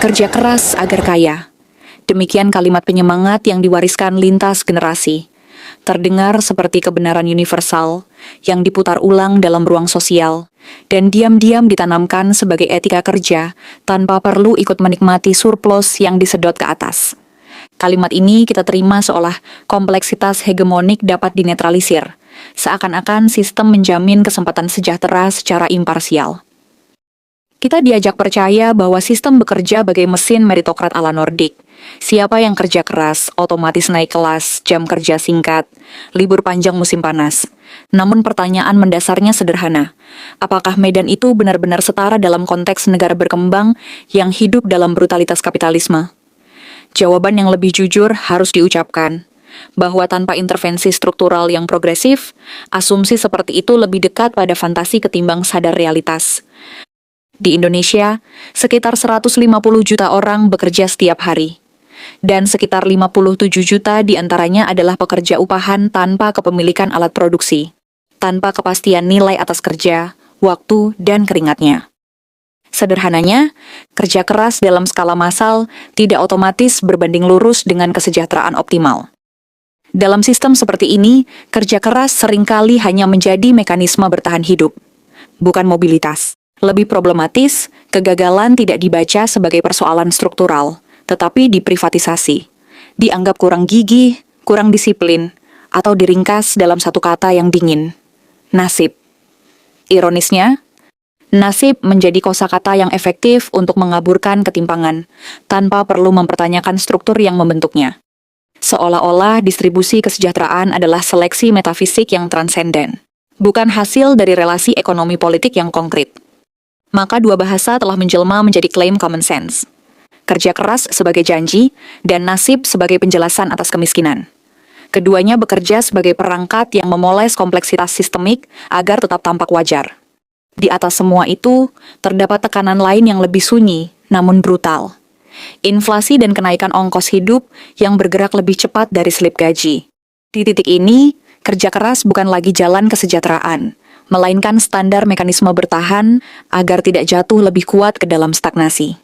Kerja keras agar kaya. Demikian kalimat penyemangat yang diwariskan lintas generasi. Terdengar seperti kebenaran universal yang diputar ulang dalam ruang sosial dan diam-diam ditanamkan sebagai etika kerja tanpa perlu ikut menikmati surplus yang disedot ke atas. Kalimat ini kita terima seolah kompleksitas hegemonik dapat dinetralisir, seakan-akan sistem menjamin kesempatan sejahtera secara imparsial. Kita diajak percaya bahwa sistem bekerja bagai mesin meritokrat ala Nordik. Siapa yang kerja keras, otomatis naik kelas, jam kerja singkat, libur panjang musim panas. Namun pertanyaan mendasarnya sederhana. Apakah medan itu benar-benar setara dalam konteks negara berkembang yang hidup dalam brutalitas kapitalisme? Jawaban yang lebih jujur harus diucapkan, bahwa tanpa intervensi struktural yang progresif, asumsi seperti itu lebih dekat pada fantasi ketimbang sadar realitas. Di Indonesia, sekitar 150 juta orang bekerja setiap hari. Dan sekitar 57 juta diantaranya adalah pekerja upahan tanpa kepemilikan alat produksi, tanpa kepastian nilai atas kerja, waktu, dan keringatnya. Sederhananya, kerja keras dalam skala massal tidak otomatis berbanding lurus dengan kesejahteraan optimal. Dalam sistem seperti ini, kerja keras seringkali hanya menjadi mekanisme bertahan hidup, bukan mobilitas. Lebih problematis, kegagalan tidak dibaca sebagai persoalan struktural, tetapi diprivatisasi. Dianggap kurang gigih, kurang disiplin, atau diringkas dalam satu kata yang dingin. Nasib. Ironisnya, nasib menjadi kosakata yang efektif untuk mengaburkan ketimpangan, tanpa perlu mempertanyakan struktur yang membentuknya. Seolah-olah distribusi kesejahteraan adalah seleksi metafisik yang transenden, bukan hasil dari relasi ekonomi politik yang konkret. Maka dua bahasa telah menjelma menjadi klaim common sense. Kerja keras sebagai janji, dan nasib sebagai penjelasan atas kemiskinan. Keduanya bekerja sebagai perangkat yang memoles kompleksitas sistemik agar tetap tampak wajar. Di atas semua itu, terdapat tekanan lain yang lebih sunyi, namun brutal. Inflasi dan kenaikan ongkos hidup yang bergerak lebih cepat dari slip gaji. Di titik ini, kerja keras bukan lagi jalan kesejahteraan, melainkan standar mekanisme bertahan agar tidak jatuh lebih kuat ke dalam stagnasi.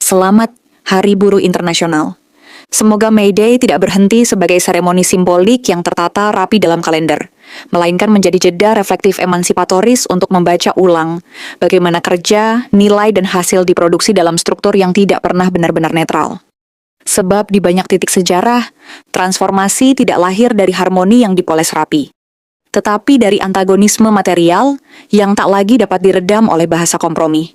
Selamat Hari Buruh Internasional. Semoga May Day tidak berhenti sebagai seremoni simbolik yang tertata rapi dalam kalender, melainkan menjadi jeda reflektif emansipatoris untuk membaca ulang bagaimana kerja, nilai, dan hasil diproduksi dalam struktur yang tidak pernah benar-benar netral. Sebab di banyak titik sejarah, transformasi tidak lahir dari harmoni yang dipoles rapi, tetapi dari antagonisme material yang tak lagi dapat diredam oleh bahasa kompromi.